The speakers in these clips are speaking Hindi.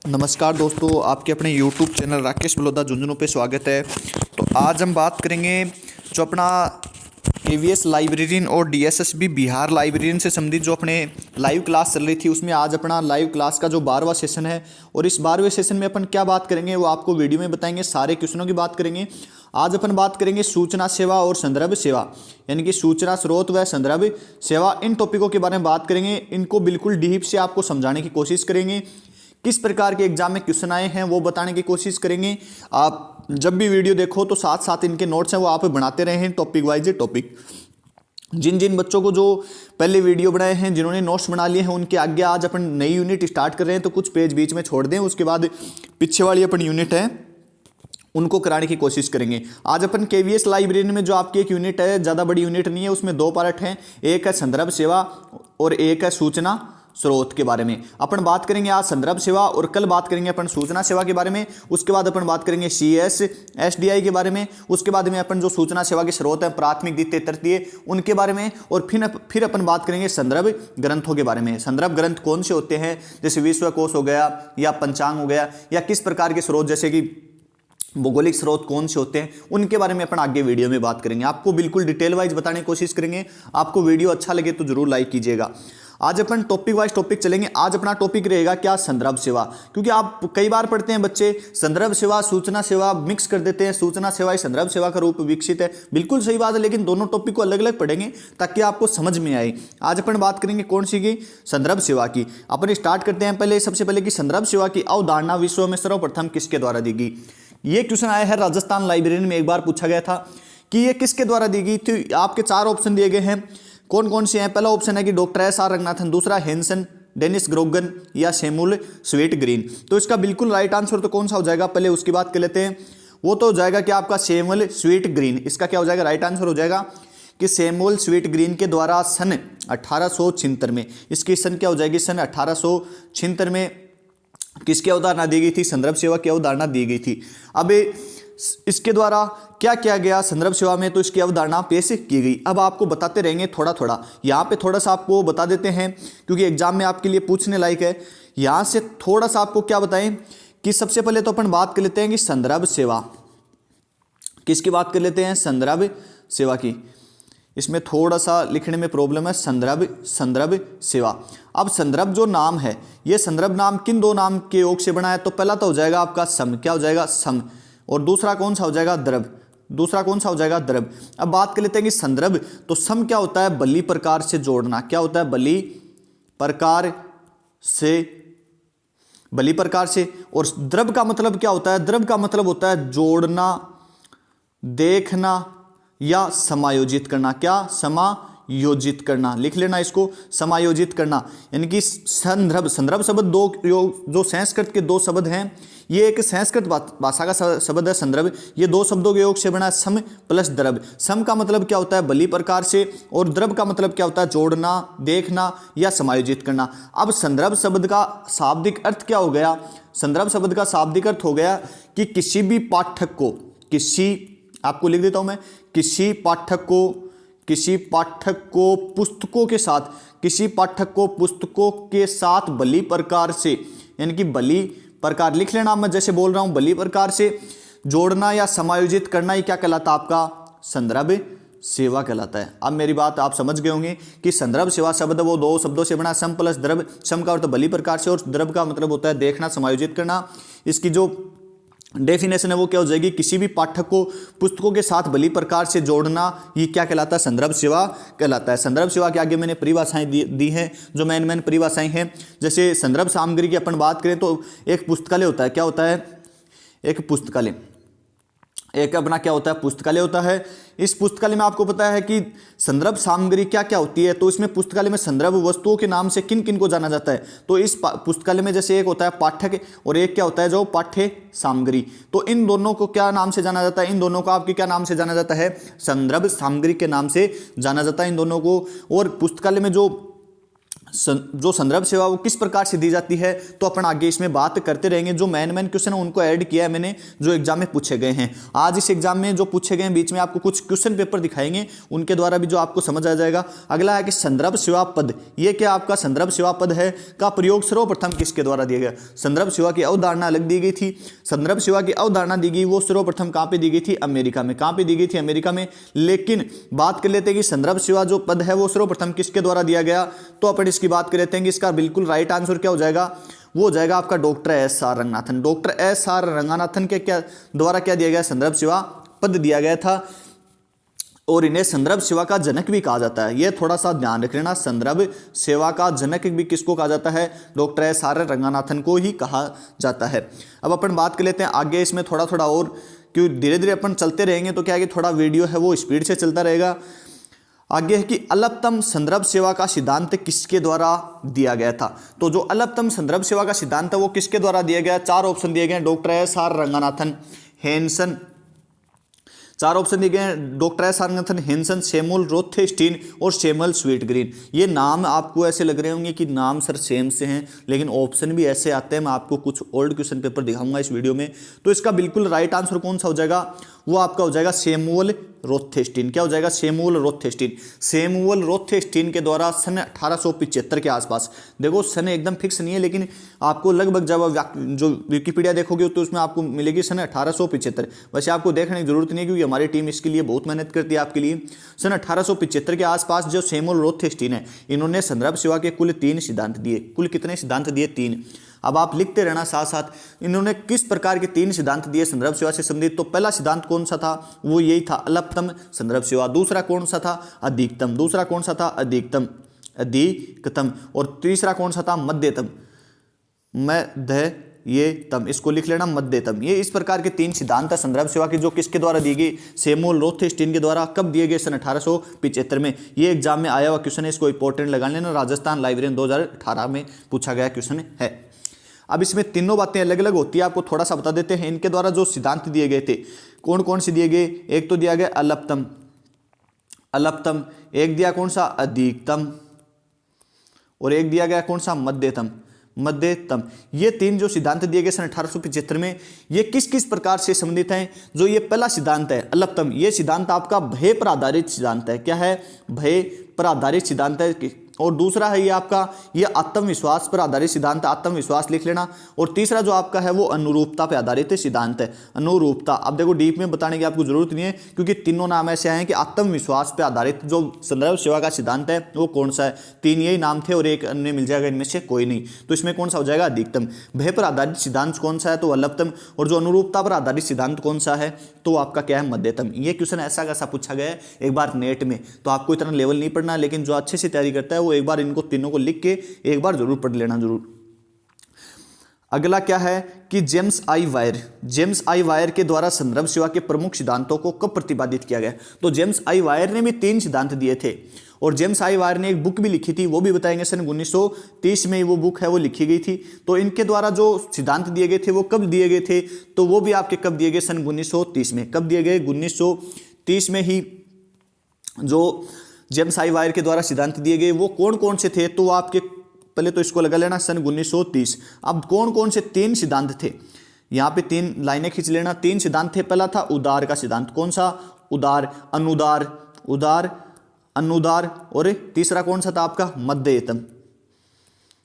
नमस्कार दोस्तों, आपके अपने YouTube चैनल राकेश बलौदा झुंझुनू पे स्वागत है। तो आज हम बात करेंगे जो अपना केवीएस लाइब्रेरियन और डीएसएसबी बिहार लाइब्रेरियन से संबंधित जो अपने लाइव क्लास चल रही थी, उसमें आज अपना लाइव क्लास का जो 12वां सेशन है। और इस 12वें सेशन में अपन क्या बात करेंगे वो आपको वीडियो में बताएंगे। सारे क्वेश्चनों की बात करेंगे। आज अपन बात करेंगे सूचना सेवा और संदर्भ सेवा, यानी कि सूचना स्रोत व संदर्भ सेवा। इन टॉपिकों के बारे में बात करेंगे। इनको बिल्कुल डीप से आपको समझाने की कोशिश करेंगे। किस प्रकार के एग्जाम में क्वेश्चन आए हैं वो बताने की कोशिश करेंगे। आप जब भी वीडियो देखो तो साथ साथ इनके नोट्स हैं वो आप बनाते रहे हैं, टॉपिक वाइज टॉपिक। जिन जिन बच्चों को जो पहले वीडियो बनाए हैं, जिन्होंने नोट्स बना लिए हैं, उनके आगे आज अपन नई यूनिट स्टार्ट कर रहे हैं, तो कुछ पेज बीच में छोड़ दें। उसके बाद पीछे वाली अपन यूनिट है उनको कराने की कोशिश करेंगे। आज अपन केवीएस लाइब्रेरियन में जो आपकी एक यूनिट है, ज़्यादा बड़ी यूनिट नहीं है, उसमें 2 पार्ट हैं। एक है संदर्भ सेवा और एक है सूचना स्रोत के बारे में। अपन बात करेंगे आज संदर्भ सेवा और कल बात करेंगे अपन सूचना सेवा के बारे में। उसके बाद अपन बात करेंगे सीएस एसडीआई के बारे में। उसके बाद में अपन जो सूचना सेवा के स्रोत हैं, प्राथमिक द्वितीय तृतीय, उनके बारे में। और फिर अपन बात करेंगे संदर्भ ग्रंथों के बारे में। संदर्भ ग्रंथ कौन से होते हैं, जैसे विश्वकोश हो गया या पंचांग हो गया, या किस प्रकार के स्रोत जैसे कि भौगोलिक स्रोत कौन से होते हैं, उनके बारे में अपन आगे वीडियो में बात करेंगे। आपको बिल्कुल डिटेल वाइज बताने की कोशिश करेंगे। आपको वीडियो अच्छा लगे तो जरूर लाइक कीजिएगा। आज अपन टॉपिक वाइज टॉपिक चलेंगे। आज अपना टॉपिक रहेगा क्या, संदर्भ सेवा। क्योंकि आप कई बार पढ़ते हैं बच्चे संदर्भ सेवा सूचना सेवा मिक्स कर देते हैं, सूचना सेवा ही संदर्भ सेवा का रूप विकसित है। बिल्कुल सही बात है, लेकिन दोनों टॉपिक को अलग अलग पढ़ेंगे ताकि आपको समझ में आए। आज अपन बात करेंगे कौन सी की, संदर्भ सेवा की। अपन स्टार्ट करते हैं पहले सबसे पहले कि संदर्भ सेवा की अवधारणा विश्व में सर्वप्रथम किसके द्वारा दी गई। ये क्वेश्चन आया है राजस्थान लाइब्रेरियन में, एक बार पूछा गया था कि ये किसके द्वारा दी गई थी। आपके 4 ऑप्शन दिए गए हैं, कौन कौन से हैं। पहला ऑप्शन है कि डॉक्टर एस.आर. रंगनाथन, दूसरा हेंसन, डेनिस ग्रोगन या सैमुअल स्वीट ग्रीन। तो इसका बिल्कुल राइट आंसर तो कौन सा हो जाएगा, पहले उसकी बात कर लेते हैं। वो तो हो जाएगा कि आपका सैमुअल स्वीट ग्रीन। इसका क्या हो जाएगा, राइट आंसर हो जाएगा कि सैमुअल स्वीट ग्रीन के द्वारा सन 1876 में, इसकी सन क्या हो जाएगी, सन 1876 में किसकी अवधारणा दी गई थी, संदर्भ सेवा की अवधारणा दी गई थी। अब इसके द्वारा क्या किया गया संदर्भ सेवा में, तो इसकी अवधारणा पेश की गई। अब आपको बताते रहेंगे थोड़ा थोड़ा, यहाँ पे थोड़ा सा आपको बता देते हैं क्योंकि एग्जाम में आपके लिए पूछने लायक है। यहाँ से थोड़ा सा आपको क्या बताएं कि सबसे पहले तो अपन बात कर लेते हैं कि संदर्भ सेवा किसकी बात कर लेते हैं, संदर्भ सेवा की। इसमें थोड़ा सा लिखने में प्रॉब्लम है, संदर्भ सेवा। अब संदर्भ जो नाम है, ये संदर्भ नाम किन 2 नाम के योग से बना है, तो पहला तो हो जाएगा आपका सम, क्या हो जाएगा, सम। और दूसरा कौन सा हो जाएगा, द्रव। दूसरा कौन सा हो जाएगा, द्रव। अब बात कर लेते हैं कि संदर्भ, तो सम क्या होता है, बली प्रकार से जोड़ना। क्या होता है, बली प्रकार से, बली प्रकार से। और द्रव का मतलब क्या होता है, द्रव का मतलब होता है जोड़ना, देखना या समायोजित करना। क्या, समायोजित करना, लिख लेना इसको, समायोजित करना। यानी कि संदर्भ, संदर्भ शब्द 2 जो संस्कृत के 2 शब्द हैं, ये एक संस्कृत भाषा का शब्द है संदर्भ। ये 2 शब्दों के योग से बना है, सम प्लस द्रव। सम का मतलब क्या होता है, बली प्रकार से, और द्रव का मतलब क्या होता है, जोड़ना, देखना या समायोजित करना। अब संदर्भ शब्द का शाब्दिक अर्थ क्या हो गया, संदर्भ शब्द का शाब्दिक अर्थ हो गया कि किसी भी पाठक को, आपको लिख देता हूं मैं, किसी पाठक को पुस्तकों के साथ, किसी पाठक को पुस्तकों के साथ बली प्रकार से, यानी कि बली प्रकार लिख लेना, मैं जैसे बोल रहा हूं, बली प्रकार से जोड़ना या समायोजित करना, ही क्या कहलाता है, आपका संदर्भ सेवा कहलाता है। अब मेरी बात आप समझ गए होंगे कि संदर्भ सेवा शब्द वो 2 शब्दों से बना, सम प्लस द्रव। सम का अर्थ बली प्रकार से और द्रव का मतलब होता है देखना, समायोजित करना। इसकी जो डेफिनेशन है वो क्या हो जाएगी, किसी भी पाठक को पुस्तकों के साथ बली प्रकार से जोड़ना, ये क्या कहलाता है, संदर्भ सेवा कहलाता है। संदर्भ सेवा के आगे मैंने परिभाषाएं दी हैं, जो मेन परिभाषाएं हैं। जैसे संदर्भ सामग्री की अपन बात करें तो एक पुस्तकालय होता है, क्या होता है, एक पुस्तकालय, एक अपना क्या होता है, पुस्तकालय होता है। इस पुस्तकालय में आपको पता है कि संदर्भ सामग्री क्या क्या होती है, तो इसमें पुस्तकालय में संदर्भ वस्तुओं के नाम से किन किन को जाना जाता है, तो इस पुस्तकालय में जैसे एक होता है पाठक और एक क्या होता है, जो पाठ्य सामग्री। तो इन दोनों को क्या नाम से जाना जाता है, इन दोनों को आपके क्या नाम से जाना जाता है, संदर्भ सामग्री के नाम से जाना जाता है इन दोनों को। और पुस्तकालय में जो जो संदर्भ सेवा वो किस प्रकार से दी जाती है, तो अपन आगे इसमें बात करते रहेंगे। जो मेन क्वेश्चन है उनको ऐड किया है मैंने, जो एग्जाम में पूछे गए हैं। आज इस एग्जाम में जो पूछे गए हैं, बीच में आपको कुछ क्वेश्चन पेपर दिखाएंगे, उनके द्वारा भी जो आपको समझ आ जाएगा। अगला है कि संदर्भ सेवा पद, ये क्या आपका संदर्भ सेवा पद है का प्रयोग सर्वप्रथम किसके द्वारा दिया गया। संदर्भ सेवा की अवधारणा अलग दी गई थी। संदर्भ सेवा की अवधारणा दी गई वो सर्वप्रथम कहां पे दी गई थी, अमेरिका में। कहां पे दी गई थी, अमेरिका में। लेकिन बात कर लेते हैं कि संदर्भ सेवा जो पद है वो सर्वप्रथम किसके द्वारा दिया गया, तो अपन इसकी बात कर लेते हैं कि इसका बिल्कुल राइट आंसर क्या हो जाएगा, वो हो जाएगा आपका doctor S R Ranganathan. Doctor S R Ranganathan के द्वारा क्या दिया गया, संदर्भ सेवा पद दिया गया था, और इन्हें संदर्भ सेवा का जनक भी कहा जाता है। यह थोड़ा सा ध्यान रख लेना, संदर्भ सेवा का जनक भी किसको कहा जाता है, डॉक्टर एस आर रंगनाथन को ही कहा जाता है। अब अपन बात कर लेते हैं आगे इसमें थोड़ा थोड़ा और, क्योंकि धीरे धीरे अपन चलते रहेंगे तो क्या है कि थोड़ा वीडियो है वो स्पीड से चलता रहेगा। आगे है कि अल्पतम संदर्भ सेवा का सिद्धांत किसके द्वारा दिया गया था। तो जो अल्पतम संदर्भ सेवा का सिद्धांत है वो किसके द्वारा दिया गया, चार ऑप्शन दिए गए, doctor S R Ranganathan, Henson, चार ऑप्शन दिए गए हैं, doctor S R Ranganathan, Henson, Samuel Rothstein और सैमुअल स्वीटग्रीन। ये नाम आपको ऐसे लग रहे होंगे कि नाम सर सेम से हैं, लेकिन ऑप्शन भी ऐसे आते हैं। मैं आपको कुछ ओल्ड क्वेश्चन पेपर दिखाऊंगा इस वीडियो में। तो इसका बिल्कुल राइट आंसर कौन सा हो जाएगा, वो आपका हो जाएगा सैमुअल रोथेस्टीन। क्या हो जाएगा, सैमुअल रोथेस्टीन। सैमुअल रोथेस्टीन के द्वारा सन 1875 के आसपास, देखो सन एकदम फिक्स नहीं है, लेकिन आपको लगभग जब जो विकिपीडिया देखोगे तो उसमें आपको मिलेगी सन 1875। वैसे आपको देखने की जरूरत नहीं है, क्योंकि हमारी टीम इसके लिए बहुत मेहनत करती है आपके लिए। सन 1875 के आसपास जो सैमुअल रोथेस्टीन है, इन्होंने संदर्भ सेवा के कुल 3 सिद्धांत दिए। कुल कितने सिद्धांत दिए, 3। अब आप लिखते रहना साथ साथ, इन्होंने किस प्रकार के 3 सिद्धांत दिए संदर्भ सेवा से संबंधित। तो पहला सिद्धांत कौन सा था, वो यही था, अल्पतम संदर्भ सेवा। दूसरा कौन सा था, अधिकतम। दूसरा कौन सा था, अधिकतम। और तीसरा कौन सा था, मध्यतम। मध्यतम, इसको लिख लेना, मध्यतम। ये इस प्रकार के 3 सिद्धांत है संदर्भ सेवा की, जो किसके द्वारा दिए गए, सैमुअल रोथेस्टीन के द्वारा। कब दिए गए, सन 1875 में। ये एग्जाम में आया हुआ क्वेश्चन है, इसको इंपॉर्टेंट लगा लेना। राजस्थान लाइब्रेरियन 2018 में पूछा गया क्वेश्चन है। अब इसमें तीनों बातें अलग अलग होती है, आपको थोड़ा सा बता देते हैं। इनके द्वारा जो सिद्धांत दिए गए थे, कौन कौन से दिए गए, एक तो दिया गया अल्पतम, एक दिया कौन सा, अधिकतम, और एक दिया गया कौन सा, मध्यतम। ये 3 जो सिद्धांत दिए गए सन 1875 में, ये किस किस प्रकार से संबंधित हैं। जो ये पहला सिद्धांत है अल्पतम, ये सिद्धांत आपका भय पर आधारित सिद्धांत है। क्या है, भय पर आधारित सिद्धांत है। और दूसरा है ये आपका, ये आत्मविश्वास पर आधारित सिद्धांत, आत्मविश्वास लिख लेना। और तीसरा जो आपका है वो अनुरूपता पर आधारित सिद्धांत है, अनुरूपता। अब देखो डीप में बताने की आपको जरूरत नहीं है, क्योंकि तीनों नाम ऐसे आए हैं कि आत्मविश्वास पर आधारित जो संदर्भ सेवा का सिद्धांत है वो कौन सा है। 3 यही नाम थे और एक अन्य मिल जाएगा, इनमें से कोई नहीं। तो इसमें कौन सा हो जाएगा, अधिकतम। भय पर आधारित सिद्धांत कौन सा है, तो अल्पतम। और जो अनुरूपता पर आधारित सिद्धांत कौन सा है, तो आपका क्या है, मध्यतम। ये क्वेश्चन ऐसा कैसा पूछा गया है एक बार नेट में, तो आपको इतना लेवल नहीं पढ़ना, लेकिन जो अच्छे से तैयारी करता है वो एक बार इनको तीनों को लिख के एक बार जरूर पढ़ लेना जरूर। अगला क्या है कि जेम्स आई वायर के द्वारा संदर्भ सेवा के प्रमुख सिद्धांतों को कब प्रतिपादित किया गया। तो जेम्स आई वायर ने भी 3 सिद्धांत दिए थे, और जेम्स आई वायर ने एक बुक भी लिखी थी, वो भी बताएंगे। सन 1930 में वो बुक है वो लिखी गई थी। तो इनके द्वारा जो सिद्धांत दिए गए थे वो कब दिए गए थे, तो वो भी आपके कब दिए गए, सन 1930 में। कब दिए गए, 1930 में ही जो जेम्स आई वायर के द्वारा सिद्धांत दिए गए वो कौन कौन से थे, तो आपके पहले तो इसको लगा लेना, सन 1930। अब कौन कौन से 3 सिद्धांत थे, यहाँ पे 3 लाइनें खींच लेना। 3 सिद्धांत थे। पहला था उदार का सिद्धांत, कौन सा, उदार, अनुदार, और तीसरा कौन सा था आपका,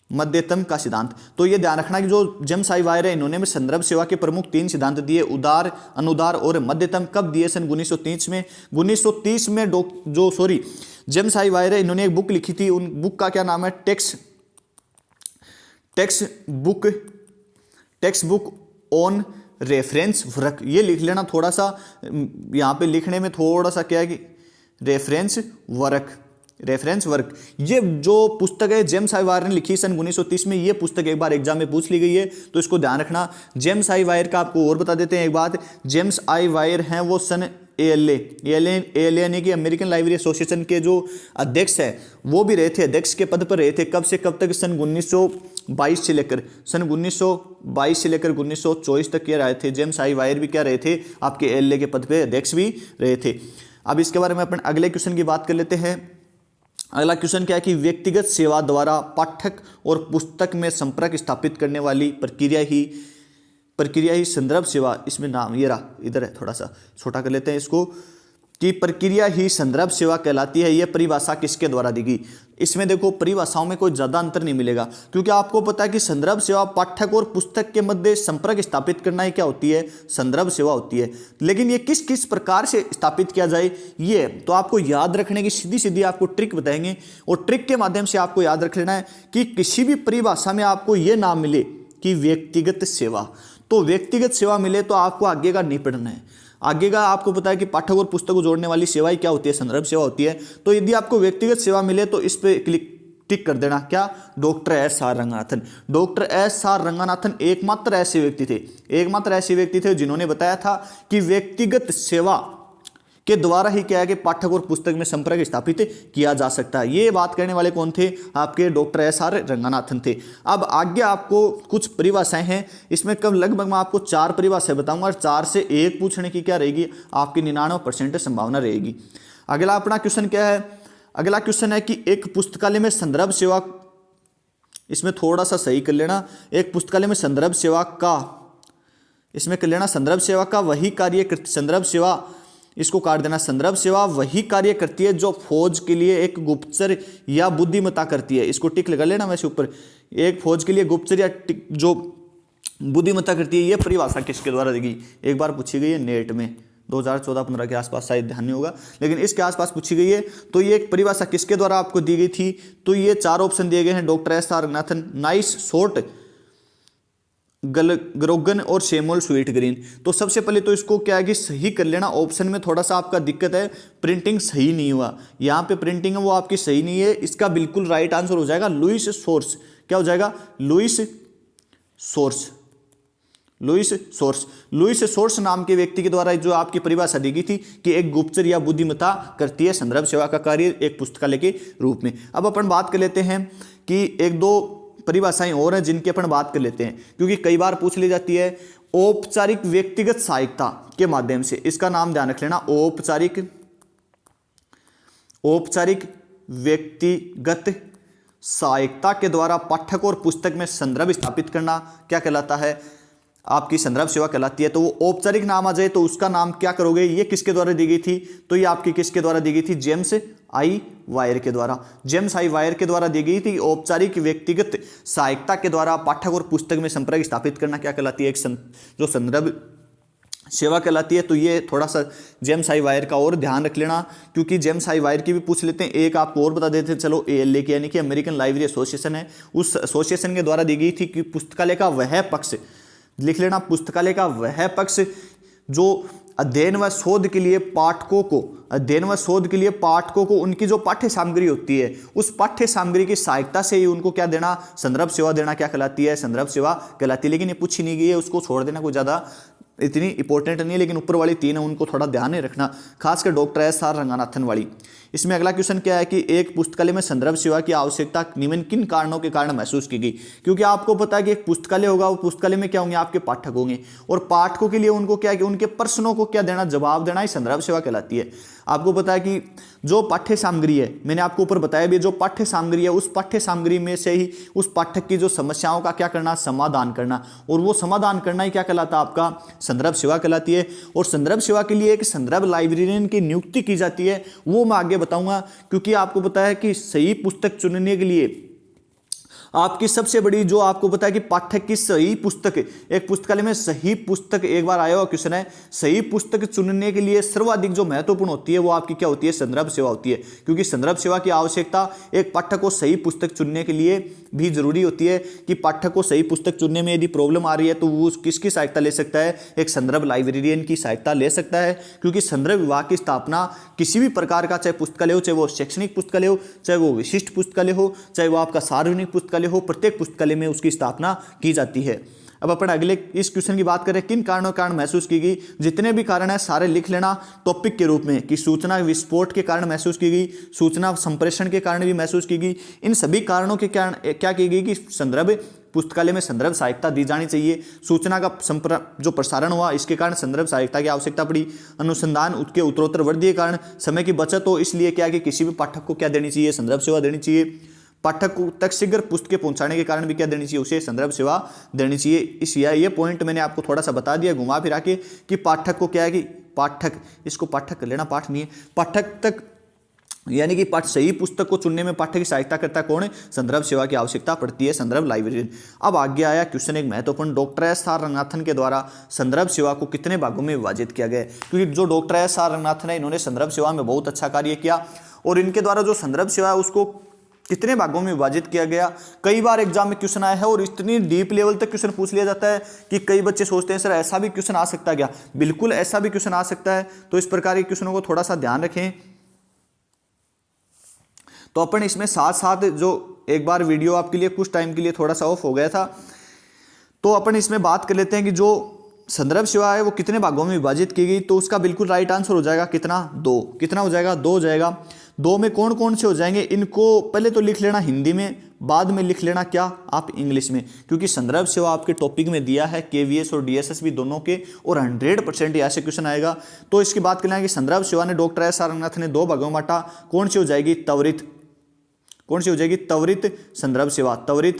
मध्यतम का सिद्धांत। तो ये ध्यान रखना कि जो जेम्स आई वायर है, इन्होंने में संदर्भ सेवा के प्रमुख 3 सिद्धांत दिए, उदार, अनुदार और मध्यतम। कब दिए, सन 1930 में। 1930 में जेम्स आई वायर है, इन्होंने एक बुक लिखी थी। उन बुक का क्या नाम है, text book on reference work. ये लिख लेना थोड़ा सा, यहाँ पे लिखने में थोड़ा सा क्या है कि रेफरेंस वर्क। ये जो पुस्तक है जेम्स आई वायर ने लिखी सन 1930 में, ये पुस्तक एक बार एग्जाम में पूछ ली गई है, तो इसको ध्यान रखना। जेम्स आई वायर का आपको और बता देते हैं एक बात, जेम्स आई वायर हैं वो सन ALA यानी कि अमेरिकन लाइब्रेरी एसोसिएशन के जो अध्यक्ष हैं, वो भी रहे थे, अध्यक्ष के पद पर रहे थे। कब से कब तक, सन 1922 से लेकर 1924 तक ये रहे थे। जेम्स आई वायर भी क्या रहे थे, आपके ALA के पद पर अध्यक्ष भी रहे थे। अब इसके बारे में अपन अगले क्वेश्चन की बात कर लेते हैं। अगला क्वेश्चन क्या है कि व्यक्तिगत सेवा द्वारा पाठक और पुस्तक में संपर्क स्थापित करने वाली प्रक्रिया ही संदर्भ सेवा। इसमें नाम ये रहा, इधर है, थोड़ा सा छोटा कर लेते हैं इसको, कि प्रक्रिया ही संदर्भ सेवा कहलाती है। यह परिभाषा किसके द्वारा दी गई? इसमें देखो परिभाषाओं में कोई ज़्यादा अंतर नहीं मिलेगा, क्योंकि आपको पता है कि संदर्भ सेवा पाठक और पुस्तक के मध्य संपर्क स्थापित करना ही क्या होती है? संदर्भ सेवा होती है। लेकिन ये किस किस प्रकार से स्थापित किया जाए, ये तो आपको याद रखने की सीधी सीधी आपको ट्रिक बताएंगे, और ट्रिक के माध्यम से आपको याद रख लेना है कि किसी भी परिभाषा में आपको ये नाम मिले कि व्यक्तिगत सेवा, तो व्यक्तिगत सेवा मिले तो आपको आगे का नहीं पढ़ना है। आगे का आपको पता है कि पाठक और पुस्तक को जोड़ने वाली सेवाएं क्या होती है? संदर्भ सेवा होती है। तो यदि आपको व्यक्तिगत सेवा मिले तो इस पे टिक कर देना। क्या? Doctor S R Ranganathan. Doctor S R Ranganathan एकमात्र ऐसे व्यक्ति थे जिन्होंने बताया था कि व्यक्तिगत सेवा के द्वारा ही क्या है कि पाठक और पुस्तक में संपर्क स्थापित किया जा सकता है। ये बात करने वाले कौन थे? आपके डॉक्टर एस आर रंगनाथन थे। अब आगे आपको कुछ परिभाषाएं हैं, इसमें कम लगभग मैं आपको 4 परिभाषाएं बताऊंगा, और 4 से 1 पूछने की क्या रहेगी? आपकी 99% संभावना रहेगी। अगला अपना क्वेश्चन क्या है? अगला क्वेश्चन है कि एक पुस्तकालय में संदर्भ सेवा, इसमें थोड़ा सा सही कर लेना, एक पुस्तकालय में संदर्भ सेवा का, इसमें कर लेना संदर्भ सेवा का वही कार्य, संदर्भ सेवा इसको काट देना, संदर्भ सेवा वही कार्य करती है जो फौज के लिए एक गुप्तचर या बुद्धिमत्ता करती है। इसको टिक लगा लेना वैसे ऊपर, एक फौज के लिए गुप्तचर या जो बुद्धिमत्ता करती है। ये परिभाषा किसके द्वारा दी गई? एक बार पूछी गई है नेट में 2014-15 के आसपास, शायद ध्यान नहीं होगा लेकिन इसके आसपास पूछी गई है। तो ये एक परिभाषा किसके द्वारा आपको दी गई थी? तो ये 4 ऑप्शन दिए गए हैं, doctor S R Ranganathan, nice short, Grogan और सेमुअल स्वीट ग्रीन। तो सबसे पहले तो इसको क्या है कि सही कर लेना। ऑप्शन में थोड़ा सा आपका दिक्कत है, प्रिंटिंग सही नहीं हुआ, यहाँ पे प्रिंटिंग है वो आपकी सही नहीं है। इसका बिल्कुल राइट आंसर हो जाएगा लुइस सोर्स। क्या हो जाएगा? लुइस सोर्स नाम के व्यक्ति के द्वारा जो आपकी परिभाषा दी गई थी कि एक गुप्तचर या बुद्धिमत्ता करती है संदर्भ सेवा का कार्य एक पुस्तकालय के रूप में। अब अपन बात कर लेते हैं कि 1-2 परिभाषाएं और हैं जिनकी अपन बात कर लेते हैं, क्योंकि कई बार पूछ ली जाती है। औपचारिक व्यक्तिगत सहायता के माध्यम से, इसका नाम ध्यान रख लेना, औपचारिक व्यक्तिगत सहायता के द्वारा पाठक और पुस्तक में संदर्भ स्थापित करना क्या कहलाता है? आपकी संदर्भ सेवा कहलाती है। तो वो औपचारिक नाम आ जाए तो उसका नाम क्या करोगे? ये किसके द्वारा दी गई थी? तो ये आपकी किसके द्वारा दी गई थी? जेम्स आई वायर के द्वारा। जेम्स आई वायर के द्वारा दी गई थी। औपचारिक व्यक्तिगत सहायता के द्वारा पाठक और पुस्तक में संपर्क स्थापित करना क्या कहलाती है? जो संदर्भ सेवा कहलाती है। तो ये थोड़ा सा जेम्स आई वायर का और ध्यान रख लेना, क्योंकि जेम्स आई वायर की भी पूछ लेते हैं। एक आपको और बता देते हैं, चलो ALA की, यानी कि अमेरिकन लाइब्रेरी एसोसिएशन है, उस एसोसिएशन के द्वारा दी गई थी कि पुस्तकालय का वह पक्ष, लिख लेना, पुस्तकालय का वह पक्ष जो अध्ययन व शोध के लिए पाठकों को उनकी जो पाठ्य सामग्री होती है उस पाठ्य सामग्री की सहायता से ही उनको क्या देना? संदर्भ सेवा देना क्या कहलाती है? संदर्भ सेवा कहलाती है। लेकिन ये पूछी नहीं गई है, उसको छोड़ देना, कोई ज़्यादा इतनी इंपॉर्टेंट नहीं है। लेकिन ऊपर वाली 3 है उनको थोड़ा ध्यान में रखना, खासकर डॉक्टर एस आर रंगनाथन वाली। इसमें अगला क्वेश्चन क्या है कि एक पुस्तकालय में संदर्भ सेवा की आवश्यकता निम्न किन कारणों के कारण महसूस की गई? क्योंकि आपको पता है कि एक पुस्तकालय होगा, वो पुस्तकालय में क्या होंगे? आपके पाठक होंगे, और पाठकों के लिए उनको क्या है कि उनके प्रश्नों को क्या देना? जवाब देना ही संदर्भ सेवा कहलाती है। आपको पता है कि जो पाठ्य सामग्री है, मैंने आपको ऊपर बताया भी, जो पाठ्य सामग्री है उस पाठ्य सामग्री में से ही उस पाठक की जो समस्याओं का क्या करना? समाधान करना, और वो समाधान करना ही क्या कहलाता है? आपका संदर्भ सेवा कहलाती है। और संदर्भ सेवा के लिए एक संदर्भ लाइब्रेरियन की नियुक्ति की जाती है, वो मैं आगे बताऊंगा। क्योंकि आपको पता है कि सही पुस्तक चुनने के लिए आपकी सबसे बड़ी जो आपको पता है कि पाठक की सही पुस्तक, एक पुस्तकालय में सही पुस्तक, एक बार आया हुआ क्वेश्चन है, सही पुस्तक चुनने के लिए सर्वाधिक जो महत्वपूर्ण होती है वो आपकी क्या होती है? संदर्भ सेवा होती है। क्योंकि संदर्भ सेवा की आवश्यकता एक पाठक को सही पुस्तक चुनने के लिए भी जरूरी होती है कि पाठक को सही पुस्तक चुनने में यदि प्रॉब्लम आ रही है तो वो किसकी सहायता ले सकता है? एक संदर्भ लाइब्रेरियन की सहायता ले सकता है। क्योंकि संदर्भ विभाग की स्थापना किसी भी प्रकार का, चाहे पुस्तकालय हो, चाहे वो शैक्षणिक पुस्तकालय हो, चाहे वो विशिष्ट पुस्तकालय हो, चाहे वो आपका सार्वजनिक पुस्तकालय हो, प्रत्येक पुस्तकालय में उसकी स्थापना की जाती है। अब अपन अगले इस क्वेश्चन की बात करें, किन कारणों के कारण महसूस की गई? जितने भी कारण है सारे लिख लेना टॉपिक के रूप में, कि सूचना विस्फोट के कारण महसूस की गई, सूचना संप्रेषण के कारण भी महसूस की गई। इन सभी कारणों के कारण क्या की गई कि संदर्भ पुस्तकालय में संदर्भ सहायता दी जानी चाहिए। सूचना का जो प्रसारण हुआ इसके कारण संदर्भ सहायता की आवश्यकता पड़ी। अनुसंधान उसके उत्तरोत्तर वृद्धि के कारण समय की बचत हो, इसलिए क्या कि किसी भी पाठक को क्या देनी चाहिए, संदर्भ सेवा देनी चाहिए। पाठक को तक शीघ्र पुस्तकें पहुंचाने के कारण भी क्या देनी चाहिए, उसे संदर्भ सेवा देनी चाहिए। इस ये पॉइंट मैंने आपको थोड़ा सा बता दिया घुमा फिरा के कि पाठक को क्या है कि पाठक, इसको पाठक कर लेना, पाठ नहीं है, पाठक तक यानी कि पाठ सही पुस्तक को चुनने में पाठक की सहायता करता कौन है, संदर्भ सेवा की आवश्यकता पड़ती है, संदर्भ लाइब्रेरियन। अब आगे आया क्वेश्चन एक महत्वपूर्ण, डॉक्टर एस आर रंगनाथन के द्वारा संदर्भ सेवा को कितने भागों में विभाजित किया गया है। क्योंकि जो डॉक्टर एस आर रंगनाथन है इन्होंने संदर्भ सेवा में बहुत अच्छा कार्य किया और इनके द्वारा जो संदर्भ सेवा है उसको कितने भागों में विभाजित किया गया। कई बार एग्जाम में क्वेश्चन आया है और इतनी डीप लेवल तक क्वेश्चन पूछ लिया जाता है कि कई बच्चे सोचते हैं सर ऐसा भी क्वेश्चन आ सकता है क्या। बिल्कुल ऐसा भी क्वेश्चन आ सकता है, तो इस प्रकार के क्वेश्चनों को थोड़ा सा ध्यान रखें। तो अपन इसमें साथ साथ जो एक बार वीडियो आपके लिए कुछ टाइम के लिए थोड़ा सा ऑफ हो गया था, तो अपन इसमें बात कर लेते हैं कि जो संदर्भ सेवा है वो कितने भागों में विभाजित की गई। तो उसका बिल्कुल राइट आंसर हो जाएगा कितना, 2। कितना हो जाएगा, 2 हो जाएगा। 2 में कौन कौन से हो जाएंगे, इनको पहले तो लिख लेना हिंदी में, बाद में लिख लेना क्या आप इंग्लिश में, क्योंकि संदर्भ सेवा आपके टॉपिक में दिया है केवीएस और डीएसएसबी दोनों के, और 100% यहाँ से क्वेश्चन आएगा। तो इसकी बात कर लेंगे कि संदर्भ सेवा ने डॉक्टर एस आर रंगनाथन ने 2 भागों में बांटा। कौन सी हो जाएगी, त्वरित, कौन सी हो जाएगी, त्वरित संदर्भ सेवा, त्वरित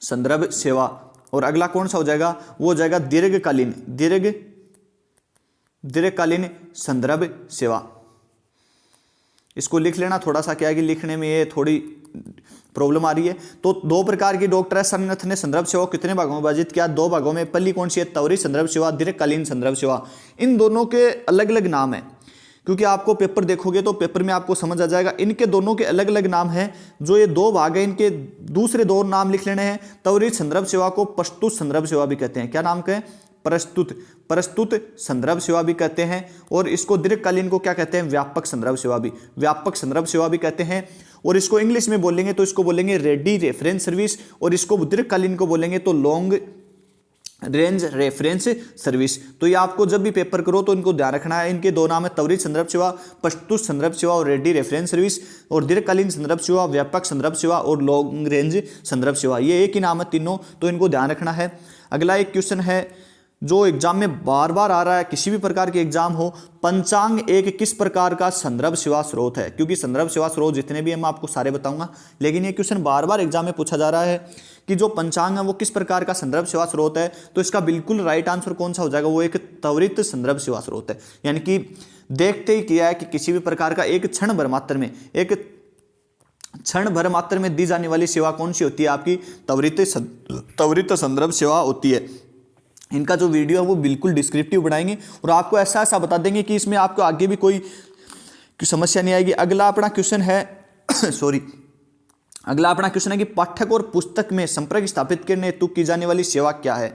संदर्भ सेवा। और अगला कौन सा हो जाएगा, वो हो जाएगा दीर्घकालीन संदर्भ सेवा। इसको लिख लेना, थोड़ा सा क्या है कि लिखने में ये थोड़ी प्रॉब्लम आ रही है। तो 2 प्रकार की डॉक्टर एस आर रंगनाथन ने संदर्भ सेवा कितने भागों में विभाजित किया, 2 भागों में। पहली कौन सी है, त्वरित संदर्भ सेवा, दीर्घकालीन संदर्भ सेवा। इन दोनों के अलग अलग नाम है, क्योंकि आपको पेपर देखोगे तो पेपर में आपको समझ आ जाएगा। इनके दोनों के अलग अलग नाम हैं। जो ये 2 भाग हैं इनके दूसरे 2 नाम लिख लेने हैं। त्वरित संदर्भ सेवा को प्रस्तुत संदर्भ सेवा भी कहते हैं। क्या नाम कहें, प्रस्तुत संदर्भ सेवा भी कहते हैं। और इसको दीर्घकालीन को क्या कहते हैं, व्यापक संदर्भ सेवा भी कहते हैं। और इसको इंग्लिश में बोलेंगे तो इसको बोलेंगे रेडी रेफरेंस सर्विस, और इसको दीर्घकालीन को बोलेंगे तो लॉन्ग रेंज रेफरेंस सर्विस। तो ये आपको जब भी पेपर करो तो इनको ध्यान रखना है। इनके 2 नाम है, त्वरित संदर्भ सेवा, प्रस्तुत संदर्भ सेवा और रेडी रेफरेंस सर्विस। और दीर्घकालीन संदर्भ सेवा, व्यापक संदर्भ सेवा और लॉन्ग रेंज संदर्भ सेवा, ये एक ही नाम है तीनों, तो इनको ध्यान रखना है। अगला एक क्वेश्चन है जो एग्जाम में बार बार आ रहा है, किसी भी प्रकार के एग्जाम हो, पंचांग एक किस प्रकार का संदर्भ सेवा स्रोत है। क्योंकि संदर्भ सेवा स्रोत जितने भी हैं मैं आपको सारे बताऊंगा, लेकिन ये क्वेश्चन बार बार एग्जाम में पूछा जा रहा है कि जो पंचांग है वो किस प्रकार का संदर्भ सेवा स्रोत है। तो इसका बिल्कुल राइट आंसर कौन सा हो जाएगा, वो एक त्वरित संदर्भ सेवा स्रोत है। यानी कि देखते ही किया है कि किसी भी प्रकार का एक क्षण भर मात्र में दी जाने वाली सेवा कौन सी होती है, आपकी त्वरित संदर्भ सेवा होती है। इनका जो वीडियो है वो बिल्कुल डिस्क्रिप्टिव बनाएंगे और आपको ऐसा ऐसा बता देंगे कि इसमें आपको आगे भी कोई समस्या नहीं आएगी। अगला अपना क्वेश्चन है कि पाठक और पुस्तक में संपर्क स्थापित करने हेतु की जाने वाली सेवा क्या है।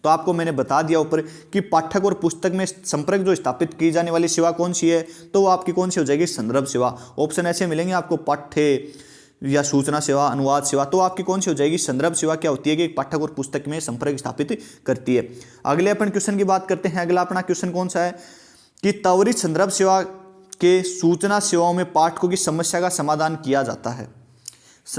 तो आपको मैंने बता दिया ऊपर कि पाठक और पुस्तक में संपर्क जो स्थापित की जाने वाली सेवा कौन सी है, तो वो आपकी कौन सी हो जाएगी, संदर्भ सेवा। ऑप्शन ऐसे मिलेंगे आपको, पाठ्य या सूचना सेवा, अनुवाद सेवा, तो आपकी कौन सी हो जाएगी, संदर्भ सेवा क्या होती है कि पाठक और पुस्तक में संपर्क स्थापित करती है। अगले अपन क्वेश्चन की बात करते हैं। अगला अपना क्वेश्चन कौन सा है कि त्वरित संदर्भ सेवा के सूचना सेवाओं में पाठकों की समस्या का समाधान किया जाता है।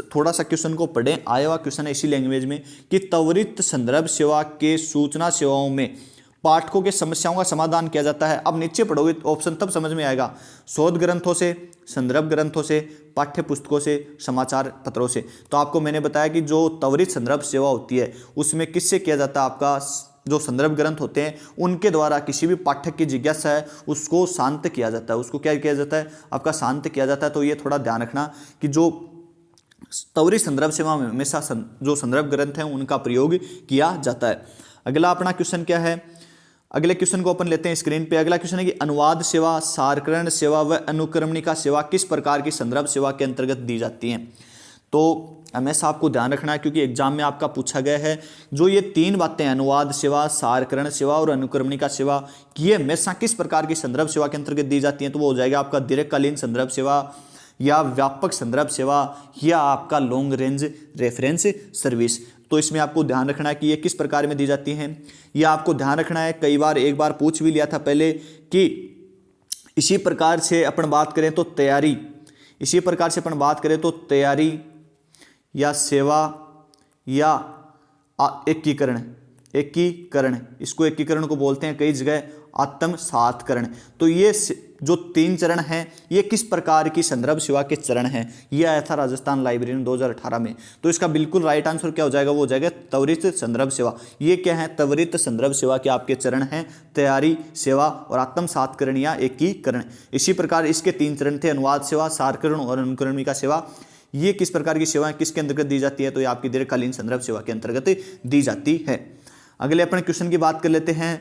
थोड़ा सा क्वेश्चन को पढ़ें, आया हुआ क्वेश्चन है इसी लैंग्वेज में कि त्वरित संदर्भ सेवा के सूचना सेवाओं में पाठकों के समस्याओं का समाधान किया जाता है। अब नीचे पढ़ोगे ऑप्शन तब समझ में आएगा, शोध ग्रंथों से, संदर्भ ग्रंथों से, पाठ्य पुस्तकों से, समाचार पत्रों से। तो आपको मैंने बताया कि जो त्वरित संदर्भ सेवा होती है उसमें किससे किया जाता है, आपका जो संदर्भ ग्रंथ होते हैं उनके द्वारा किसी भी पाठक की जिज्ञासा है उसको शांत किया जाता है। उसको क्या किया जाता है, आपका शांत किया जाता है। तो ये थोड़ा ध्यान रखना कि जो त्वरित संदर्भ सेवा में हमेशा जो संदर्भ ग्रंथ हैं उनका प्रयोग किया जाता है। अगला अपना क्वेश्चन क्या है, अगले क्वेश्चन को अपन लेते हैं स्क्रीन पे। अगला क्वेश्चन है कि अनुवाद सेवा, सारकरण सेवा व अनुक्रमणिका सेवा किस प्रकार की संदर्भ सेवा के अंतर्गत दी जाती हैं। तो हमेशा आपको ध्यान रखना है क्योंकि एग्जाम में आपका पूछा गया है जो ये 3 बातें, अनुवाद सेवा, सारकरण सेवा और अनुक्रमणिका सेवा, ये हमेशा किस प्रकार की संदर्भ सेवा के अंतर्गत दी जाती हैं। तो वो हो जाएगा आपका दीर्घकालीन संदर्भ सेवा या व्यापक संदर्भ सेवा या आपका लॉन्ग रेंज रेफरेंस सर्विस। तो इसमें आपको ध्यान रखना है कि ये किस प्रकार में दी जाती हैं। यह आपको ध्यान रखना है, कई बार एक बार पूछ भी लिया था पहले कि इसी प्रकार से अपन बात करें तो तैयारी, या सेवा या एकीकरण, एकीकरण, इसको एकीकरण को बोलते हैं कई जगह आत्मसातकरण। तो ये जो 3 चरण हैं ये किस प्रकार की संदर्भ सेवा के चरण हैं, ये आया था राजस्थान लाइब्रेरी 2018 में। तो इसका बिल्कुल राइट आंसर क्या हो जाएगा, वो हो जाएगा त्वरित संदर्भ सेवा। ये क्या है, त्वरित संदर्भ सेवा के आपके चरण हैं, तैयारी, सेवा और आत्मसातकरण या एकीकरण। इसी प्रकार इसके 3 चरण थे, अनुवाद सेवा, सारकरण और अनुक्रमणिका सेवा। ये किस प्रकार की सेवाएं किसके अंतर्गत दी जाती है, तो ये आपकी दीर्घकालीन संदर्भ सेवा के अंतर्गत दी जाती है। अगले अपने क्वेश्चन की बात कर लेते हैं।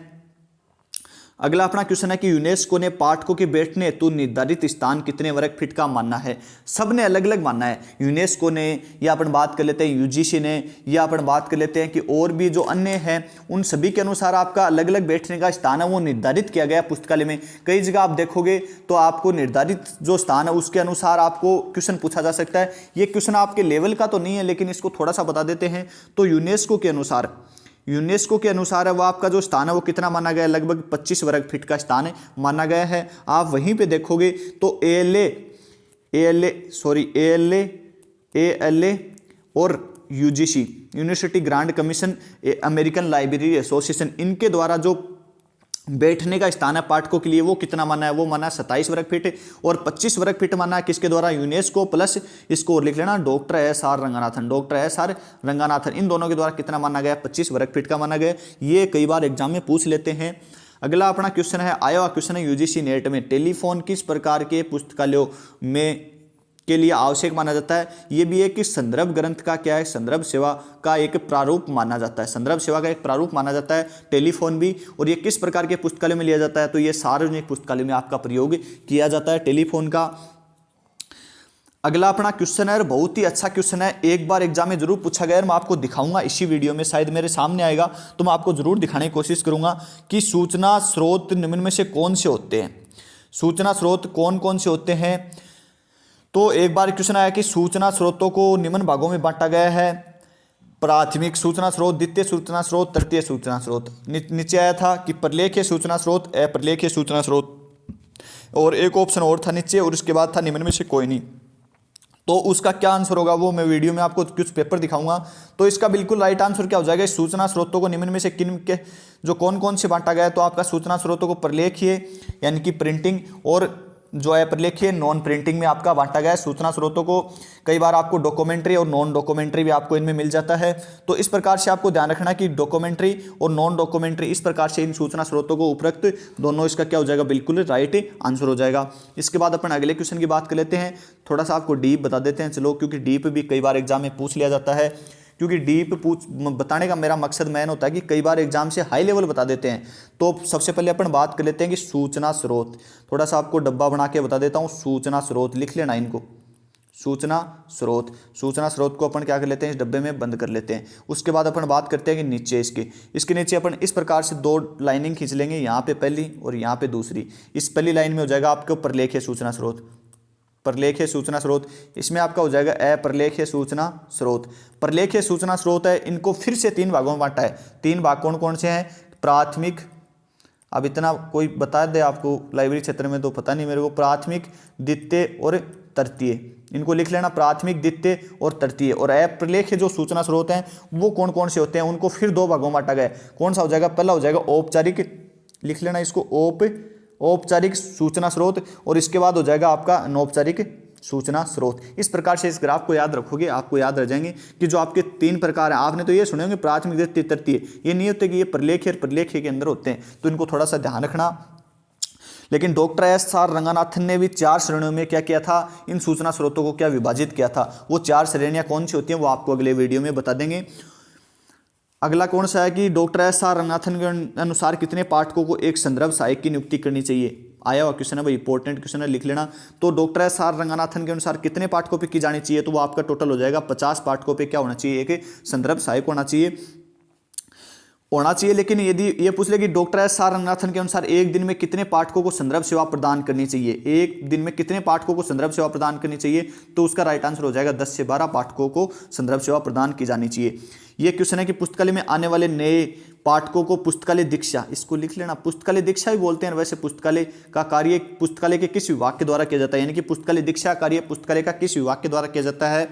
अगला अपना क्वेश्चन है कि यूनेस्को ने पाठकों के बैठने हेतु निर्धारित स्थान कितने वर्ग फीट का मानना है। सबने अलग अलग मानना है, यूनेस्को ने, या अपन बात कर लेते हैं यूजीसी ने, या अपन बात कर लेते हैं कि और भी जो अन्य हैं, उन सभी के अनुसार आपका अलग अलग बैठने का स्थान है वो निर्धारित किया गया पुस्तकालय में। कई जगह आप देखोगे तो आपको निर्धारित जो स्थान है उसके अनुसार आपको क्वेश्चन पूछा जा सकता है। ये क्वेश्चन आपके लेवल का तो नहीं है, लेकिन इसको थोड़ा सा बता देते हैं। तो यूनेस्को के अनुसार है वो आपका जो स्थान है वो कितना माना गया है, लगभग 25 वर्ग फीट का स्थान है माना गया है। आप वहीं पे देखोगे तो एएलए और UGC, university grant commission, American library association, इनके द्वारा जो बैठने का स्थान है पाठकों के लिए वो कितना माना है, वो माना है 27 वर्ग फीट और 25 वर्ग फीट माना है किसके द्वारा, यूनेस्को, प्लस इसको और लिख लेना डॉक्टर एस.आर. रंगानाथन, इन दोनों के द्वारा कितना माना गया, 25 वर्ग फीट का माना गया। ये कई बार एग्जाम में पूछ लेते हैं। अगला अपना क्वेश्चन है, आया हुआ क्वेश्चन है यूजीसी नेट में टेलीफोन किस प्रकार के पुस्तकालयों में के लिए आवश्यक माना जाता है। यह भी है कि संदर्भ ग्रंथ का क्या है, संदर्भ सेवा का एक प्रारूप माना जाता है, संदर्भ सेवा का एक प्रारूप माना जाता है टेलीफोन भी। और ये किस प्रकार के पुस्तकालय में लिया जाता है, तो ये सार्वजनिक पुस्तकालय में आपका प्रयोग किया जाता है टेलीफोन का। अगला अपना क्वेश्चन है, बहुत ही अच्छा क्वेश्चन है, एक बार एग्जाम में जरूर पूछा गया, मैं आपको दिखाऊंगा इसी वीडियो में, शायद मेरे सामने आएगा तो मैं आपको जरूर दिखाने की कोशिश करूंगा कि सूचना स्रोत निम्न में से कौन से होते हैं। सूचना स्रोत कौन कौन से होते हैं, तो एक बार क्वेश्चन आया कि सूचना स्रोतों को निम्न भागों में बांटा गया है, प्राथमिक सूचना स्रोत, द्वितीय सूचना स्रोत, तृतीय सूचना स्रोत। नीचे आया था कि प्रलेखीय सूचना स्रोत, अप्रलेखीय सूचना स्रोत, और एक ऑप्शन और था नीचे, और उसके बाद था निम्न में से कोई नहीं। तो उसका क्या आंसर होगा वो मैं वीडियो में आपको कुछ पेपर दिखाऊंगा। तो इसका बिल्कुल राइट आंसर क्या हो जाएगा, सूचना स्रोतों को निम्न में से किन के जो कौन कौन से बांटा गया है, तो आपका सूचना स्रोतों को प्रलेखीय यानी कि प्रिंटिंग और जो है प्रलेखीय नॉन प्रिंटिंग में आपका बांटा गया है सूचना स्रोतों को। कई बार आपको डॉक्यूमेंट्री और नॉन डॉक्यूमेंट्री भी आपको इनमें मिल जाता है। तो इस प्रकार से आपको ध्यान रखना कि डॉक्यूमेंट्री और नॉन डॉक्यूमेंट्री, इस प्रकार से इन सूचना स्रोतों को उपरोक्त दोनों, इसका क्या हो जाएगा, बिल्कुल राइट आंसर हो जाएगा। इसके बाद अपन अगले क्वेश्चन की बात कर लेते हैं। थोड़ा सा आपको डीप बता देते हैं चलो, क्योंकि डीप भी कई बार एग्जाम में पूछ लिया जाता है। क्योंकि डीप बताने का मेरा मकसद मैन होता है कि कई बार एग्जाम से हाई लेवल बता देते हैं। तो सबसे पहले अपन बात कर लेते हैं कि सूचना स्रोत, थोड़ा सा आपको डब्बा बना के बता देता हूँ। सूचना स्रोत लिख लेना इनको, सूचना स्रोत को अपन क्या कर लेते हैं, इस डब्बे में बंद कर लेते हैं। उसके बाद अपन बात करते हैं कि नीचे इसके नीचे अपन इस प्रकार से 2 लाइनिंग खींच लेंगे, यहाँ पे पहली और यहाँ पे दूसरी। इस पहली लाइन में हो जाएगा आपके प्रलेखीय सूचना स्रोत, प्रलेखीय सूचना स्रोत, इसमें आपका हो जाएगा अप्रलेखीय सूचना स्रोत। प्रलेखीय सूचना स्रोत है, इनको फिर से 3 भागों में बांटा है। 3 भाग कौन कौन से हैं, प्राथमिक, अब इतना कोई बता दे आपको लाइब्रेरी क्षेत्र में तो पता नहीं मेरे को, प्राथमिक, द्वितीय और तृतीय, इनको लिख लेना, प्राथमिक, द्वितीय और तृतीय। और अप्रलेखीय जो सूचना स्रोत हैं वो कौन कौन से होते हैं, उनको फिर 2 भागों में बांटा गया। कौन सा हो जाएगा, पहला हो जाएगा औपचारिक, लिख लेना इसको औपचारिक सूचना स्रोत, और इसके बाद हो जाएगा आपका अनौपचारिक सूचना स्रोत। इस प्रकार से इस ग्राफ को याद रखोगे, आपको याद रह जाएंगे कि जो आपके 3 प्रकार हैं। आपने तो ये सुने होंगे प्राथमिक, द्वितीय, तृतीय, ये नहीं होते कि ये प्रलेखीय और प्रलेखीय के अंदर होते हैं, तो इनको थोड़ा सा ध्यान रखना। लेकिन डॉक्टर एस.आर. रंगानाथन ने भी 4 श्रेणियों में क्या किया था, इन सूचना स्रोतों को क्या विभाजित किया था। वो 4 श्रेणियां कौन सी होती हैं वो आपको अगले वीडियो में बता देंगे। अगला कौन सा है कि डॉक्टर एस.आर. रंगानाथन के अनुसार कितने पाठकों को एक संदर्भ सहायक की नियुक्ति करनी चाहिए। आया हुआ क्वेश्चन है भाई, इंपॉर्टेंट क्वेश्चन है, लिख लेना। तो डॉक्टर एस.आर. रंगानाथन के अनुसार कितने पाठकों पे की जानी चाहिए, तो वो आपका टोटल हो जाएगा 50 पाठकों पे क्या होना चाहिए, एक संदर्भ सहायक होना चाहिए। लेकिन यदि ये पूछ ले कि डॉक्टर एस.आर. रंगनाथन के अनुसार एक दिन में कितने पाठकों को संदर्भ सेवा प्रदान करनी चाहिए, एक दिन में कितने पाठकों को संदर्भ सेवा प्रदान करनी चाहिए, तो उसका राइट आंसर हो जाएगा 10 से 12 पाठकों को संदर्भ सेवा प्रदान की जानी चाहिए। ये क्वेश्चन है कि पुस्तकालय में आने वाले नए पाठकों को पुस्तकालय दीक्षा, इसको लिख लेना, पुस्तकालय दीक्षा भी बोलते हैं। वैसे पुस्तकालय का कार्य पुस्तकालय के किस विभाग के द्वारा किया जाता है, यानी कि पुस्तकालय दीक्षा कार्य पुस्तकालय का किस विभाग के द्वारा किया जाता है,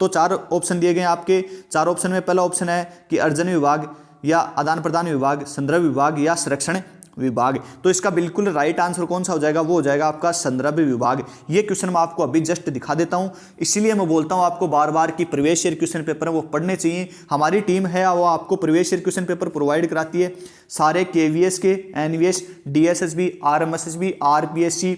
तो 4 ऑप्शन दिए गए हैं आपके। 4 ऑप्शन में पहला ऑप्शन है कि अर्जन विभाग या आदान प्रदान विभाग, संदर्भ विभाग या संरक्षण विभाग। तो इसका बिल्कुल राइट आंसर कौन सा हो जाएगा, वो हो जाएगा आपका संदर्भ विभाग। ये क्वेश्चन मैं आपको अभी जस्ट दिखा देता हूं, इसीलिए मैं बोलता हूं आपको बार बार कि प्रीवियस ईयर क्वेश्चन पेपर है वो पढ़ने चाहिए। हमारी टीम है वो आपको previous year question paper provide कराती है, सारे केवीएस के, NVS, DSSB, RMSSB, RPSC,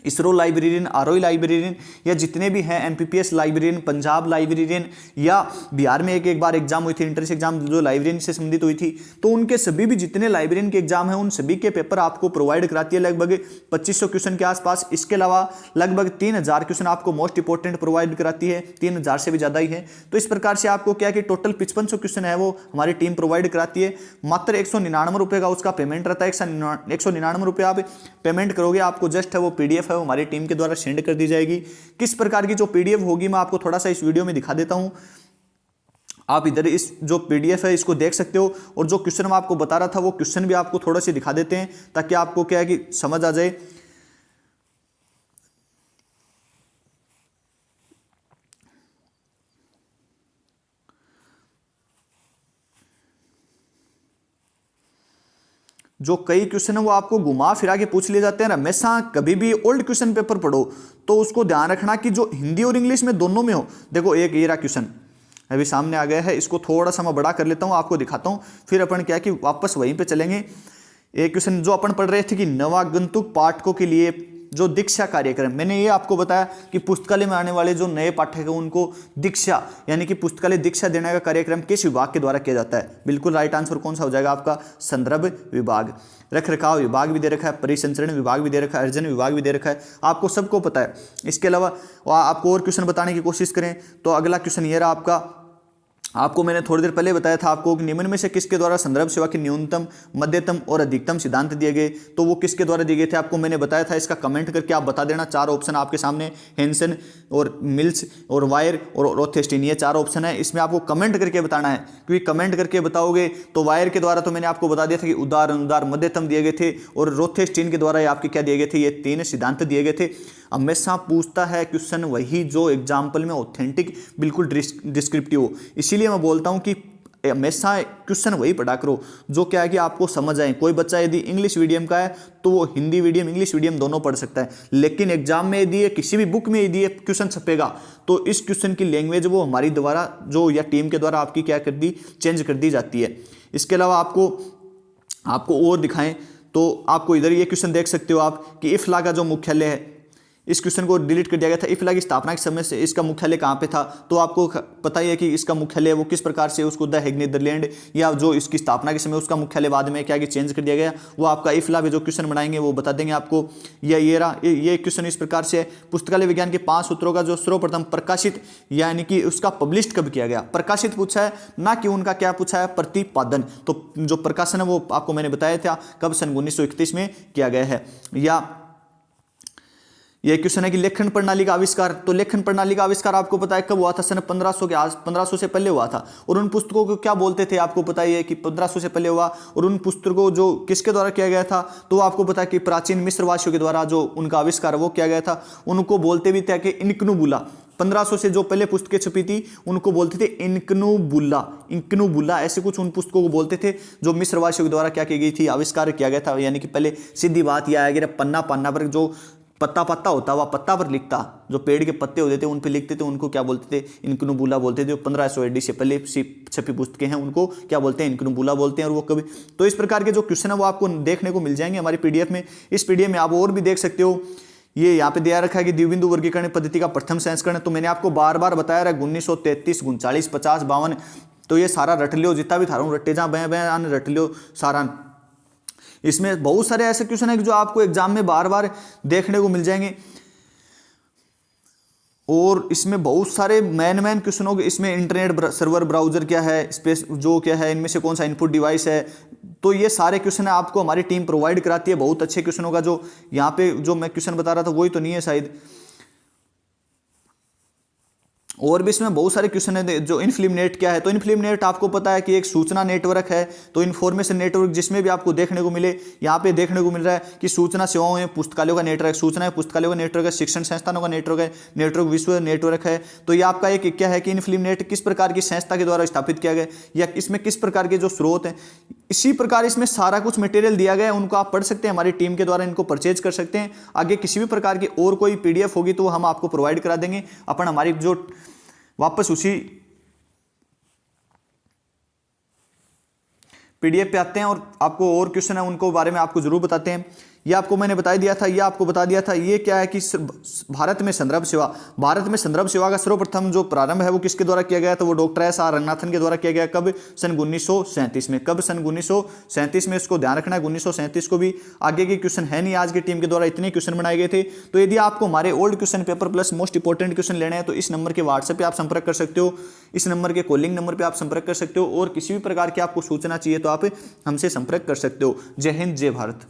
ISRO librarian, ROE librarian या जितने भी हैं, एमपीपीएस लाइब्रेरियन, पंजाब लाइब्रेरियन, या बिहार में एक बार एग्जाम हुई थी इंट्रेंस एग्जाम जो लाइब्रेरियन से संबंधित हुई थी, तो उनके सभी भी जितने लाइब्रेरियन के एग्जाम हैं उन सभी के पेपर आपको प्रोवाइड कराती है, लगभग 2500 क्वेश्चन के आसपास। इसके अलावा लगभग 3000 क्वेश्चन आपको मोस्ट इंपॉर्टेंट प्रोवाइड कराती है, 3000 से भी ज्यादा ही है। तो इस प्रकार से आपको क्या कि टोटल 5500 क्वेश्चन है वो हमारी टीम प्रोवाइड कराती है। मात्र 199 रुपये का उसका पेमेंट रहता है, 199 रुपये आप पेमेंट करोगे, आपको जस्ट है वो पीडीएफ है वो हमारी टीम के द्वारा सेंड कर दी जाएगी। किस प्रकार की जो पीडीएफ होगी मैं आपको थोड़ा सा इस वीडियो में दिखा देता हूं। आप इधर इस जो पीडीएफ है इसको देख सकते हो, और जो क्वेश्चन मैं आपको बता रहा था वो क्वेश्चन भी आपको थोड़ा सा दिखा देते हैं ताकि आपको क्या है कि समझ आ जाए। जो कई क्वेश्चन है वो आपको घुमा फिरा के पूछ लिए जाते हैं। हमेशा कभी भी ओल्ड क्वेश्चन पेपर पढ़ो तो उसको ध्यान रखना कि जो हिंदी और इंग्लिश में दोनों में हो। देखो एक ये रहा क्वेश्चन अभी सामने आ गया है, इसको थोड़ा सा मैं बड़ा कर लेता हूं, आपको दिखाता हूं, फिर अपन क्या कि वापस वहीं पे चलेंगे। एक क्वेश्चन जो अपन पढ़ रहे थे कि नवागंतुक पाठकों के लिए जो दीक्षा कार्यक्रम, मैंने ये आपको बताया कि पुस्तकालय में आने वाले जो नए पाठक हैं उनको दीक्षा यानी कि पुस्तकालय दीक्षा देने का कार्यक्रम किस विभाग के द्वारा किया जाता है। बिल्कुल राइट आंसर कौन सा हो जाएगा आपका, संदर्भ विभाग। रख रखाव विभाग भी दे रखा है, परिसंचरण विभाग भी दे रखा है, अर्जन विभाग भी दे रखा है, आपको सबको पता है। इसके अलावा आपको और क्वेश्चन बताने की कोशिश करें तो अगला क्वेश्चन ये रहा आपका, आपको मैंने थोड़ी देर पहले बताया था आपको कि निम्न में से किसके द्वारा संदर्भ सेवा के न्यूनतम, मध्यतम और अधिकतम सिद्धांत दिए गए, तो वो किसके द्वारा दिए गए थे आपको मैंने बताया था। इसका कमेंट करके आप बता देना। 4 ऑप्शन आपके सामने, हेंसन और मिल्स और वायर और रोथेस्टीन, ये 4 ऑप्शन है। इसमें आपको कमेंट करके बताना है, क्योंकि कमेंट करके बताओगे तो वायर के द्वारा तो मैंने आपको बता दिया था कि उदार, अनुदार, मध्यतम दिए गए थे, और रोथेस्टीन के द्वारा आपके क्या दिए गए थे, ये 3 सिद्धांत दिए गए थे। हमेशा पूछता है क्वेश्चन वही जो एग्जाम्पल में ऑथेंटिक बिल्कुल डिस्क्रिप्टिव हो, इसीलिए मैं बोलता हूं कि हमेशा क्वेश्चन वही पढ़ा करो जो क्या है कि आपको समझ आए। कोई बच्चा यदि इंग्लिश मीडियम का है तो वो हिंदी मीडियम, इंग्लिश मीडियम दोनों पढ़ सकता है, लेकिन एग्जाम में यदि किसी भी बुक में यदि क्वेश्चन छपेगा तो इस क्वेश्चन की लैंग्वेज वो हमारी द्वारा जो या टीम के द्वारा आपकी क्या कर दी, चेंज कर दी जाती है। इसके अलावा आपको और दिखाएं तो आपको इधर ये क्वेश्चन देख सकते हो आप कि इफ्ला का जो मुख्यालय है, इस क्वेश्चन को डिलीट कर दिया गया था। इफ्ला की स्थापना के समय से इसका मुख्यालय कहाँ पे था, तो आपको पता ही है कि इसका मुख्यालय वो किस प्रकार से उसको द हेग नीदरलैंड या जो इसकी स्थापना के समय उसका मुख्यालय बाद में क्या कि चेंज कर दिया गया, वो आपका इफ्ला में जो क्वेश्चन बनाएंगे वो बता देंगे आपको। ये क्वेश्चन इस प्रकार से है, पुस्तकालय विज्ञान के 5 सूत्रों का जो सर्वप्रथम प्रकाशित यानी कि उसका पब्लिश कब किया गया, प्रकाशित पूछा है ना कि उनका क्या पूछा है, प्रतिपादन। तो जो प्रकाशन है वो आपको मैंने बताया था कब, सन 1931 में किया गया है। या यह क्वेश्चन है कि लेखन प्रणाली का आविष्कार, तो लेखन प्रणाली का आविष्कार आपको पता है कब हुआ था, सन 1500 से पहले हुआ था। और उन पुस्तकों को क्या बोलते थे आपको पता है कि 1500 से पहले हुआ, और उन पुस्तकों जो किसके द्वारा किया गया था, तो आपको पता है कि प्राचीन मिस्रवासियों के द्वारा जो उनका आविष्कार वो किया गया था। उनको बोलते भी थे कि इनकनुबुला, 1500 से जो पहले पुस्तकें छपी थी उनको बोलते थे इनकनुबुला, ऐसे कुछ उन पुस्तकों को बोलते थे जो मिस्रवासियों के द्वारा क्या की गई थी, आविष्कार किया गया था। यानी कि पहले सीधी बात यह आएगी, पन्ना पर जो पत्ता होता वह पत्ता पर लिखता, जो पेड़ के पत्ते होते थे उन पे लिखते थे, उनको क्या बोलते थे, इनकनुबुला बोलते थे। जो 1500 AD से पहले छपी पुस्तकें हैं उनको क्या बोलते हैं, इनकनुबुला बोलते हैं। और वो कभी तो इस प्रकार के जो क्वेश्चन है वो आपको देखने को मिल जाएंगे हमारी पीडीएफ में। इस पीडीएफ में आप और भी देख सकते हो, ये यहाँ पे दिया रखा है कि द्विबिंदु वर्गीकरण पद्धति का प्रथम संस्करण, तो मैंने आपको बार बार बताया रहा 1933, 39, 50, 52, तो ये सारा रट लियो, जितना भी थारा रट्टे जहाँ बयान रट लियो सारा। इसमें बहुत सारे ऐसे क्वेश्चन है जो आपको एग्जाम में बार बार देखने को मिल जाएंगे, और इसमें बहुत सारे मैन क्वेश्चन होंगे। इसमें इंटरनेट सर्वर ब्राउजर क्या है, स्पेस जो क्या है, इनमें से कौन सा इनपुट डिवाइस है, तो ये सारे क्वेश्चन आपको हमारी टीम प्रोवाइड कराती है। बहुत अच्छे क्वेश्चन होगा। जो यहाँ पे जो मैं क्वेश्चन बता रहा था वही तो नहीं है शायद, और भी इसमें बहुत सारे क्वेश्चन है। जो इन्फ्लिमनेट क्या है, तो इन्फ्लिमनेट आपको पता है कि एक सूचना नेटवर्क है, तो इन्फॉर्मेशन नेटवर्क जिसमें भी आपको देखने को मिले, यहाँ पे देखने को मिल रहा है कि सूचना सेवाओं में पुस्तकालयों का नेटवर्क, सूचना है पुस्तकालयों का नेटवर्क है, शिक्षण संस्थानों का नेटवर्क है, नेटवर्क विश्व नेटवर्क है। तो ये आपका एक क्या है कि इन्फ्लिमनेट किस प्रकार की संस्था के द्वारा स्थापित किया गया या इसमें किस प्रकार के जो स्रोत हैं, इसी प्रकार इसमें सारा कुछ मटेरियल दिया गया है, उनको आप पढ़ सकते हैं, हमारी टीम के द्वारा इनको परचेज कर सकते हैं। आगे किसी भी प्रकार की और कोई पीडीएफ होगी तो हम आपको प्रोवाइड करा देंगे। अपन हमारी जो वापस उसी पीडीएफ पे आते हैं और आपको और क्वेश्चन है उनको बारे में आपको जरूर बताते हैं। ये आपको मैंने बता दिया था, ये आपको बता दिया था। ये क्या है कि भारत में संदर्भ सेवा, भारत में संदर्भ सेवा का सर्वप्रथम जो प्रारंभ है वो किसके द्वारा किया गया? तो वो डॉक्टर S.R. रंगनाथन के द्वारा किया गया। कब? सन 1937 में। कब? सन 1937 में। इसको ध्यान रखना है, 1937 को भी। आगे के क्वेश्चन है नहीं, आज की टीम के द्वारा इतने क्वेश्चन बनाए गए थे। तो यदि आपको हमारे old question paper plus most important question लेने हैं तो इस नंबर के व्हाट्सएप पे आप संपर्क कर सकते हो, इस नंबर के कॉलिंग नंबर पे आप संपर्क कर सकते हो, और किसी भी प्रकार की आपको सूचना चाहिए तो आप हमसे संपर्क कर सकते हो। जय हिंद, जय भारत।